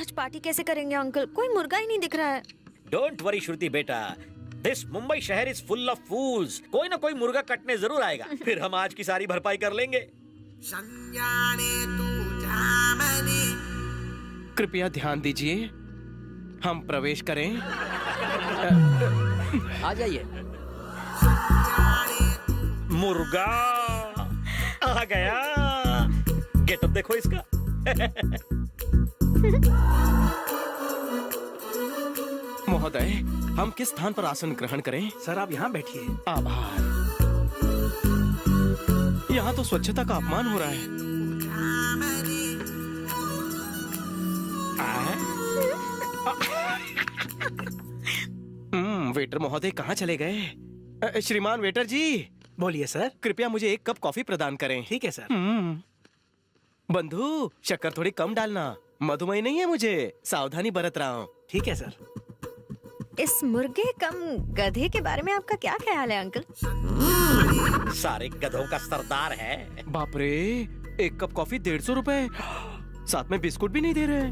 आज पार्टी कैसे करेंगे अंकल? कोई मुर्गा ही नहीं दिख रहा है। डोंट वरी श्रुति बेटा, दिस मुंबई शहर इज फुल ऑफ फूल्स। कोई ना कोई मुर्गा कटने जरूर आएगा, फिर हम आज की सारी भरपाई कर लेंगे। कृपया ध्यान दीजिए, हम प्रवेश करें। आ जाइए। मुर्गा आ गया। गेटअप देखो इसका। महोदय, हम किस स्थान पर आसन ग्रहण करें? सर आप यहाँ बैठिए। आभार। यहाँ तो स्वच्छता का अपमान हो रहा है। वेटर महोदय कहाँ चले गए? श्रीमान वेटर जी, बोलिए सर। कृपया मुझे एक कप कॉफी प्रदान करें। ठीक है सर। बंधु, शक्कर थोड़ी कम डालना, मधुमेह नहीं है मुझे, सावधानी बरत रहा हूँ। ठीक है सर। इस मुर्गे कम गधे के बारे में आपका क्या ख्याल है अंकल? सारे गधों का सरदार है। बाप रे, एक कप कॉफी 150 रुपए, साथ में बिस्कुट भी नहीं दे रहे।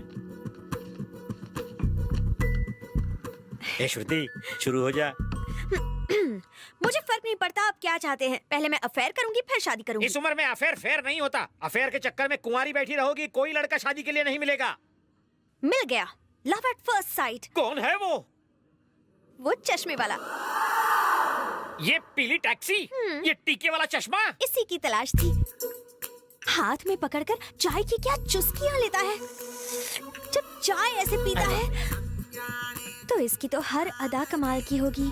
ए श्रुति, शुरू हो जा। मुझे फर्क नहीं पड़ता आप क्या चाहते हैं। पहले मैं अफेयर करूंगी, फिर शादी करूंगी। इस उम्र में अफेयर फेयर नहीं होता। अफेयर के चक्कर में कुंवारी बैठी रहोगी, कोई लड़का शादी के लिए नहीं मिलेगा। मिल गया, लव एट फर्स्ट साइट। कौन है वो चश्मे वाला। ये पीली टैक्सी, ये टीके वाला चश्मा। इसी की तलाश थी। हाथ में पकड़कर चाय की क्या चुस्कियां लेता है। जब चाय ऐसे पीता है तो इसकी तो हर अदा कमाल की होगी।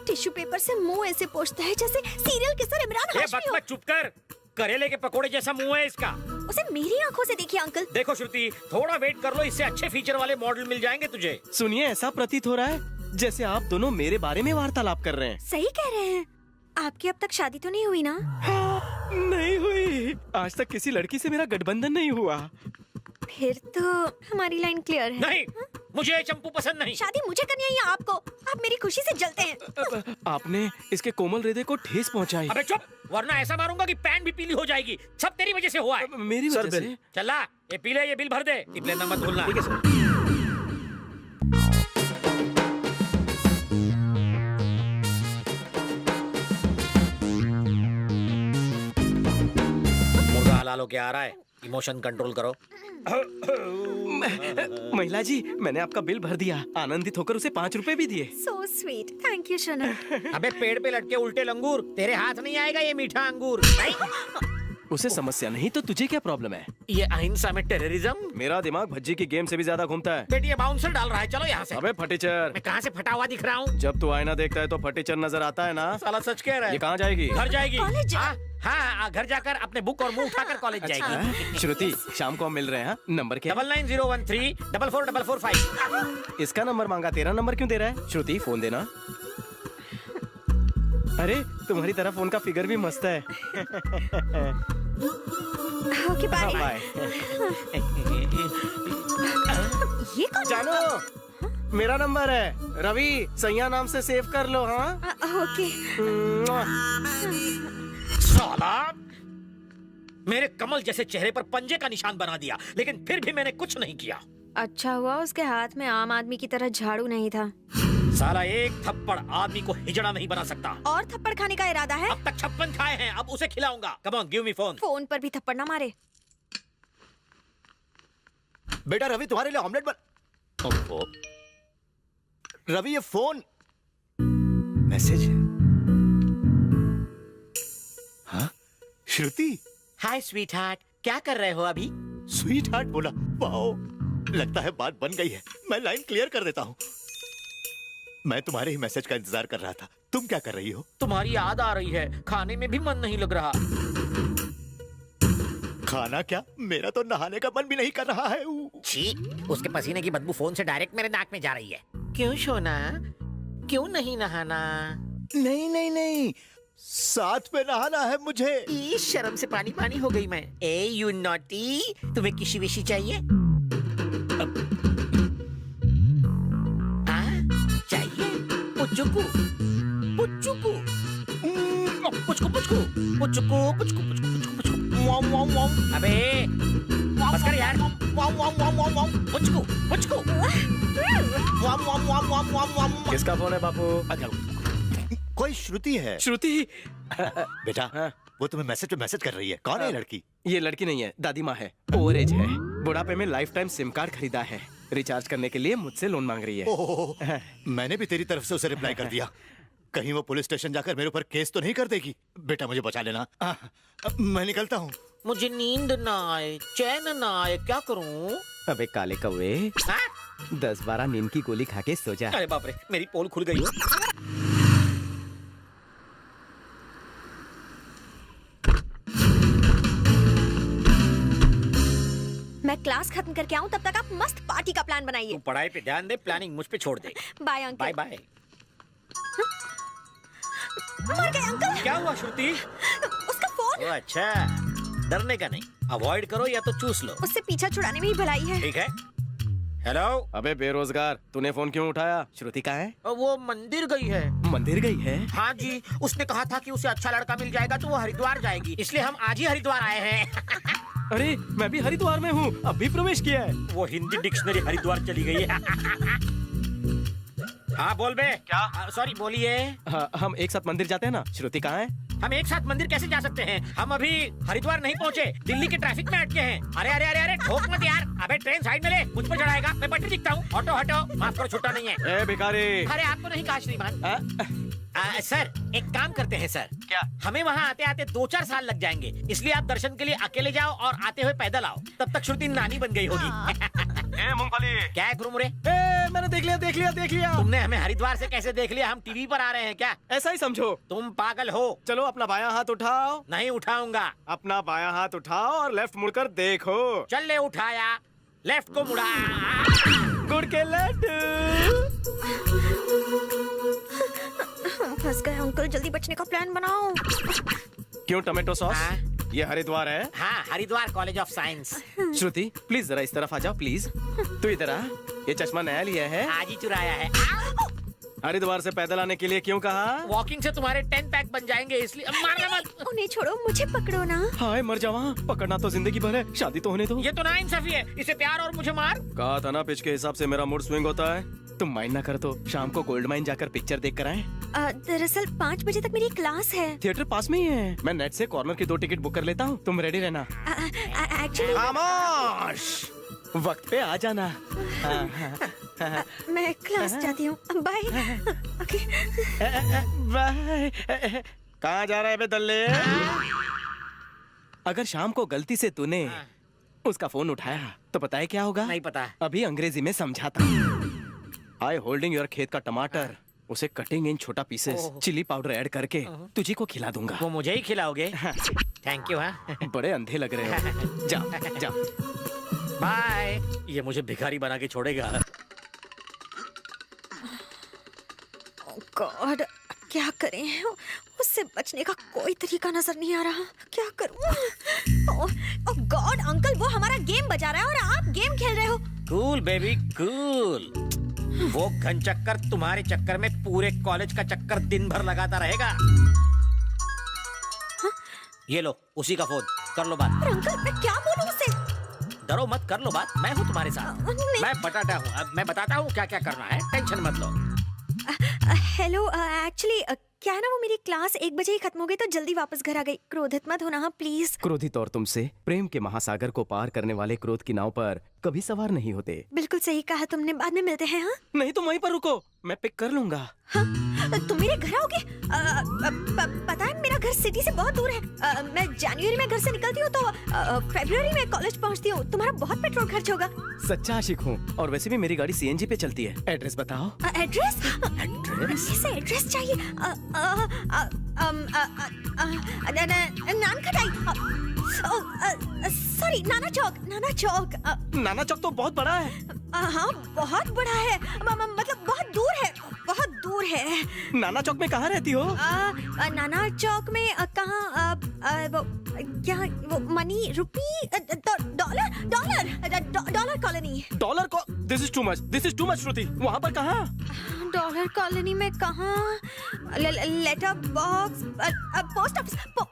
टिश्यू पेपर से मुंह ऐसे पोंछता है जैसे सीरियल किसर इमरान हाशमी हो। चुप कर, करेले के पकोड़े जैसा मुंह है इसका। उसे मेरी आंखों से देखिए अंकल। देखो श्रुति, थोड़ा वेट कर लो, इससे अच्छे फीचर वाले मॉडल मिल जाएंगे तुझे। सुनिए, ऐसा प्रतीत हो रहा है जैसे आप दोनों मेरे बारे में वार्तालाप कर रहे हैं। सही कह रहे हैं। आपकी अब तक शादी तो नहीं हुई ना? नहीं हुई। आज तक किसी लड़की से मेरा गठबंधन नहीं हुआ। फिर तो हमारी लाइन क्लियर है। नहीं, मुझे चंपू पसंद नहीं। शादी मुझे करनी है या आपको? आप मेरी खुशी से जलते हैं। आपने इसके कोमल हृदय को ठेस पहुंचाई। अबे चुप, वरना ऐसा मारूंगा कि पैंट भी पीली हो जाएगी। सब तेरी वजह से हुआ है। मेरी वजह से? चला, ये पी ले, ये बिल भर दे। टिप लेना मत भूलना। ठीक है सर। मुर्गा हलाल होके आ रहा है, इमोशन कंट्रोल करो। महिला जी, मैंने आपका बिल भर दिया। आनंदित होकर उसे 5 रुपए भी दिए। So sweet, thank you Shona. अबे पेड़ पे लटके उल्टे लंगूर, तेरे हाथ नहीं आएगा ये मीठा अंगूर। उसे समस्या नहीं तो तुझे क्या प्रॉब्लम है? ये अहिंसा में टेररिज्म। मेरा दिमाग भज्जी की गेम से भी ज्यादा घूमता है। बेटी ये बाउंसर डाल रहा है, चलो यहाँ से। अबे फटीचर, मैं कहाँ से फटा हुआ दिख रहा हूँ? जब तू आईना देखता है तो फटीचर नजर आता है ना? साला सच कह रहा है। ये कहाँ जाएगी? घर जाएगी। कॉलेज। हाँ, घर जाकर अपने बुक और मुंह उठाकर कॉलेज जाएगी। श्रुति, शाम को हम मिल रहे हैं। नंबर क्या? 9901344445। इसका नंबर मांगा, तेरा नंबर क्यों दे रहा है? श्रुति, फोन देना। अरे, तुम्हारी तरह फोन का फिगर भी मस्त है। Okay bye. बाय। ये कौन? जानो, मेरा नंबर है रवि, सैया नाम से सेव कर लो। हाँ, ओके। साला मेरे कमल जैसे चेहरे पर पंजे का निशान बना दिया, लेकिन फिर भी मैंने कुछ नहीं किया। अच्छा हुआ उसके हाथ में आम आदमी की तरह झाड़ू नहीं था। साला एक थप्पड़ आदमी को हिजड़ा नहीं बना सकता। और थप्पड़ खाने का इरादा है? अब तक 56 खाए हैं, अब उसे खिलाऊंगा। Come on, give me phone. Phone पर भी थप्पड़ ना मारे। बेटा रवि, तुम्हारे लिए ऑमलेट बन। रवि, ये फोन मैसेज है। हाँ, श्रुति। हाय स्वीट हार्ट, क्या कर रहे हो अभी? स्वीट हार्ट बोला, वाओ, लगता है बात बन गई है। मैं लाइन क्लियर कर देता हूँ। मैं तुम्हारे ही मैसेज का इंतजार कर रहा था। तुम क्या कर रही हो? तुम्हारी याद आ रही है, खाने में भी मन नहीं लग रहा। खाना क्या, मेरा तो नहाने का मन भी नहीं कर रहा है। छी, उसके पसीने की बदबू फोन से डायरेक्ट मेरे नाक में जा रही है। क्यों सोना, क्यों नहीं नहाना? नहीं नहीं नहीं, साथ में नहाना है मुझे। इस शर्म से पानी पानी हो गई मैं। ए यू नॉटी, तुम्हें किसी विशी चाहिए? चाहिए? पुचुकू पुचुकू पुचकू पुचकू पुचकू पुचकू पुचकू पुचकू। अबे बस कर यार, मुझको मुझको किसका फोन है बापू? कोई श्रुति है। श्रुति? बेटा हाँ। वो तुम्हें मैसेज पे मैसेज कर रही है। कौन है ये लड़की? ये लड़की नहीं है, दादी माँ है। ओवर एज है, बुढ़ापे में लाइफ टाइम सिम कार्ड खरीदा है, रिचार्ज करने के लिए मुझसे लोन मांग रही है। ओह, मैंने भी तेरी तरफ से उसे रिप्लाई कर दिया। कहीं वो पुलिस स्टेशन जाकर मेरे ऊपर केस तो नहीं कर देगी? बेटा मुझे बचा लेना। मैं निकलता हूँ। मुझे नींद ना आए, चैन ना आए, क्या करूं? अबे काले कौवे, 10-12 नींद की गोली खा के सो जा। अरे बाप रे, मेरी पोल खुल गई। मैं क्लास खत्म करके आऊं तब तक आप मस्त पार्टी का प्लान बनाइए। तू पढ़ाई पे ध्यान दे, प्लानिंग मुझ पे छोड़ दे। Bye uncle. Bye bye. मर गए अंकल। क्या हुआ श्रुति? उसका फोन। ओ अच्छा, डरने का नहीं, अवॉइड करो या तो चूस लो। उससे पीछा छुड़ाने में ही भलाई है। ठीक है। हेलो। अबे बेरोजगार, तूने फोन क्यों उठाया? श्रुति कहाँ है? वो मंदिर गई है। मंदिर गई है? हाँ जी, उसने कहा था कि उसे अच्छा लड़का मिल जाएगा तो वो हरिद्वार जाएगी, इसलिए हम आज ही हरिद्वार आए हैं। अरे मैं भी हरिद्वार में हूँ, अभी प्रवेश किया है। वो हिंदी डिक्शनरी हरिद्वार चली गई है। हाँ बोल बे। क्या? सॉरी बोलिए। हाँ, हम एक साथ मंदिर जाते हैं ना। श्रुति कहाँ है? हम एक साथ मंदिर कैसे जा सकते हैं? हम अभी हरिद्वार नहीं पहुँचे, दिल्ली के ट्रैफिक में अटके हैं। अरे अरे अरे अरे ठोक मत यार। अबे ट्रेन साइड में ले, मुझ पर चढ़ाएगा, मैं पटरी दिखता हूँ। हटो हटो, माफ करो छुट्टा नहीं है। ए भिखारी। अरे आपको नहीं कहा श्रीमान। सर एक काम करते हैं सर। क्या? हमें वहाँ आते आते 2-4 साल लग जाएंगे, इसलिए आप दर्शन के लिए अकेले जाओ और आते हुए पैदल आओ। तब तक श्रुति नानी बन गई होगी। ए मूंगफली। क्या है गुरुमुरे? ए मैंने देख लिया देख लिया देख लिया। तुमने हमें हरिद्वार से कैसे देख लिया? हम टीवी पर आ रहे हैं क्या? ऐसा ही समझो। तुम पागल हो। चलो अपना बायां हाथ उठाओ। नहीं उठाऊंगा। अपना बायां हाथ उठाओ और लेफ्ट मुड़कर देखो। चल ले उठाया, लेफ्ट को मुड़ा। गुड़ के लड्डू। फंस गए अंकल, जल्दी बचने का प्लान बनाओ। क्यों टमाटो सॉस? हाँ? ये हरिद्वार है। हाँ, Haridwar college of science. Shruti please जरा इस तरफ आ जाओ प्लीज। तू इधर आ। ये चश्मा नया लिया है? आज ही चुराया है। हरिद्वार से पैदल आने के लिए क्यों कहा? वॉकिंग से तुम्हारे 10 पैक बन जाएंगे, इसलिए मारना मत। उन्हें छोड़ो, मुझे पकड़ो ना। हाय मर जावा, पकड़ना तो जिंदगी भर है, शादी तो होने दो। ये तो नाइंसाफी है, इसे प्यार और मुझे मार। कहा था ना पिच के हिसाब से मेरा मूड स्विंग होता है। तुम माइंड ना कर तो शाम को गोल्ड माइन जाकर पिक्चर देख कर आए। दरअसल 5 बजे तक मेरी क्लास है। थिएटर पास में ही है। मैं नेट से कॉर्नर की 2 टिकट बुक कर लेता हूँ, तुम रेडी रहना। एक्चुअली खामोश, वक्त पे आ जाना। मैं क्लास जाती हूँ, बाय। Okay bye. कहाँ जा रहा है बे दल्ले? अगर शाम को गलती से तूने उसका फोन उठाया तो पता है क्या होगा? नहीं पता। अभी अंग्रेजी में समझाता। आई होल्डिंग योर खेत का टमाटर, उसे कटिंग इन छोटा पीसेस, चिली पाउडर ऐड करके तुझे को खिला दूंगा। वो मुझे ही खिलाओगे? Thank you. हाँ बड़े अंधे लग रहे हो। जाओ जाओ। बाय। ये मुझे भिखारी बना के छोड़ेगा। गॉड, क्या करें? उससे बचने का कोई तरीका नजर नहीं आ रहा। क्या करूं? ओह गॉड अंकल, वो हमारा गेम बजा रहा है और आप गेम खेल रहे हो। Cool baby cool. वो घन चक्कर तुम्हारे चक्कर में पूरे कॉलेज का चक्कर दिन भर लगाता रहेगा। ये लो, उसी का फोन, कर लो बात। पर अंकल मैं क्या बोलूं उससे? डरो मत, कर लो बात, मैं हूँ तुम्हारे साथ। नहीं। मैं बटाटा हूँ, अब मैं बताता हूँ क्या क्या करना है, टेंशन मत लो। हेलो, एक्चुअली क्या है ना, वो मेरी क्लास 1 बजे ही खत्म हो गई तो जल्दी वापस घर आ गई। क्रोधित मत होना हाँ प्लीज। क्रोधित और तुमसे प्रेम के महासागर को पार करने वाले क्रोध की नाव पर कभी सवार नहीं होते। बिल्कुल सही कहा तुमने, बाद में मिलते हैं। हाँ नहीं तो वहीं पर रुको, मैं पिक कर लूंगा। हाँ, तुम मेरे घर आओगे? पता है मेरा घर सिटी से बहुत दूर है। मैं जनवरी में घर से निकलती हूँ तो फरवरी में कॉलेज पहुँचती हूँ। तुम्हारा बहुत पेट्रोल खर्च होगा। सच्चा आशिक हूँ, और वैसे भी मेरी गाड़ी सीएनजी पे चलती है। एड्रेस बताओ। एड्रेस? एड्रेस? इसे एड्रेस चाहिए। नान खटाई, सॉरी नाना चौक। नाना चौक। नाना चौक तो बहुत बड़ा है। हाँ बहुत बड़ा है, मतलब बहुत दूर है, बहुत दूर है। नाना चौक में कहाँ रहती हो? नाना चौक में कहाँ? वो क्या, वो money rupee dollar colony. Dollar को दिस इज टू मच श्रुति। वहाँ पर कहाँ? डॉलर कॉलोनी में कहाँ? लेटर बॉक्स,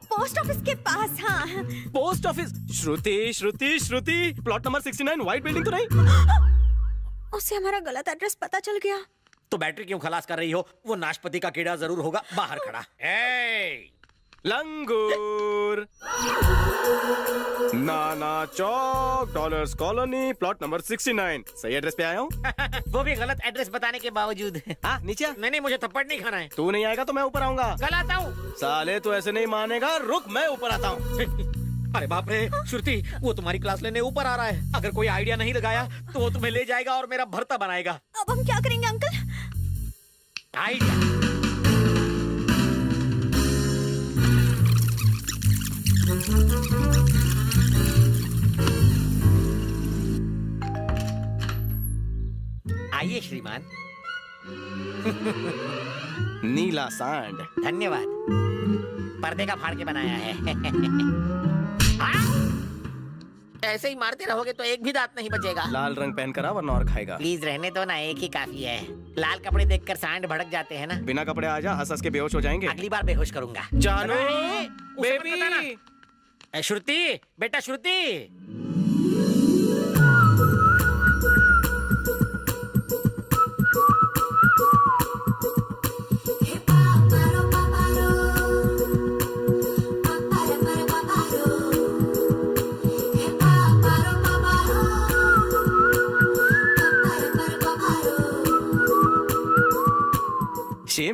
पोस्ट ऑफिस के पास। हाँ, पोस्ट ऑफिस। श्रुति प्लॉट नंबर 69 व्हाइट बिल्डिंग तो नहीं? उससे हमारा गलत एड्रेस पता चल गया। तो बैटरी क्यों खलास कर रही हो? वो नाशपति का कीड़ा जरूर होगा बाहर खड़ा। ए! लंगूर। नाना चौक, डॉलर्स कॉलोनी, प्लॉट नंबर 69। सही एड्रेस पे आया हूँ। वो भी गलत एड्रेस बताने के बावजूद। हाँ, नीचे आ। नहीं, मुझे थप्पड़ नहीं खाना है। तू नहीं आएगा तो मैं ऊपर आऊंगा। कल आता हूँ। साले तू ऐसे नहीं मानेगा, रुक मैं ऊपर आता हूँ। अरे बाप रे श्रुति, वो तुम्हारी क्लास लेने ऊपर आ रहा है। अगर कोई आइडिया नहीं लगाया तो वो तुम्हें ले जाएगा और मेरा भरता बनाएगा। अब हम क्या करेंगे अंकल? आइडिया। आइए श्रीमान। नीला सांड। धन्यवाद। पर्दे का फाड़ के बनाया है। ऐसे ही मारते रहोगे तो एक भी दांत नहीं बचेगा। लाल रंग पहन कर आ वरना और खाएगा। प्लीज रहने दो ना, एक ही काफी है। लाल कपड़े देखकर सांड भड़क जाते हैं ना। बिना कपड़े आ जा, हंस हंस के बेहोश हो जाएंगे। अगली बार बेहोश करूंगा। जानू, उसे मत बेबी। बताना। श्रुति, बेटा Shruti.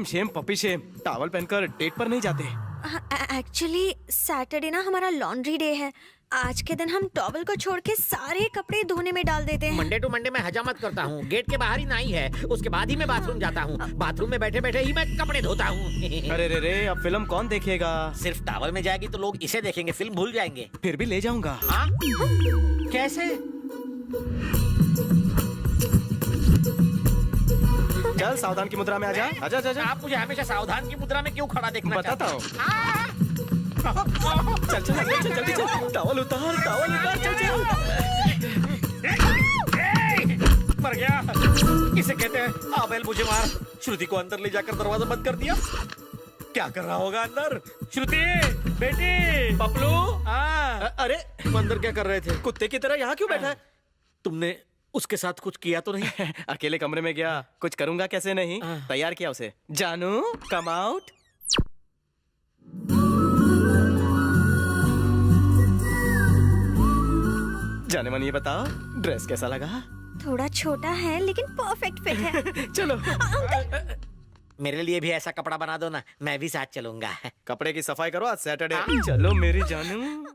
Shame puppy shame. Towel पहनकर डेट पर नहीं जाते। एक्चुअली सैटरडे ना हमारा लॉन्ड्री डे है। आज के दिन हम टॉवल को छोड़ के सारे कपड़े धोने में डाल देते हैं। मंडे टू मंडे मैं हजामत करता हूँ। गेट के बाहर ही नाई है, उसके बाद ही मैं बाथरूम जाता हूँ। बाथरूम में बैठे बैठे ही मैं कपड़े धोता हूँ। अरे रे, अब फिल्म कौन देखेगा? सिर्फ टॉवल में जाएगी तो लोग इसे देखेंगे, फिल्म भूल जाएंगे। फिर भी ले जाऊंगा। हाँ? कैसे? चल सावधान की मुद्रा में आ जा। आजा आजा। आप मुझे हमेशा सावधान की मुद्रा में क्यों खड़ा देखना बताता हूँ। चल चल जल्दी चल। टॉवल उतार, चल चल। मर गया। इसे कहते हैं आबेल मुझे मार। श्रुति को अंदर ले जाकर दरवाजा बंद कर दिया। क्या कर रहा होगा अंदर? श्रुति बेटी। पपलू। अरे तुम अंदर क्या कर रहे थे? कुत्ते की तरह यहाँ क्यों बैठा है? तुमने उसके साथ कुछ किया तो नहीं? अकेले कमरे में गया, कुछ करूंगा कैसे नहीं। तैयार किया उसे। जानू कम आउट। जाने मन ये बताओ, ड्रेस कैसा लगा? थोड़ा छोटा है लेकिन परफेक्ट फिट है। चलो। मेरे लिए भी ऐसा कपड़ा बना दो ना, मैं भी साथ चलूंगा। कपड़े की सफाई करो, आज सैटरडे। चलो मेरी जानू।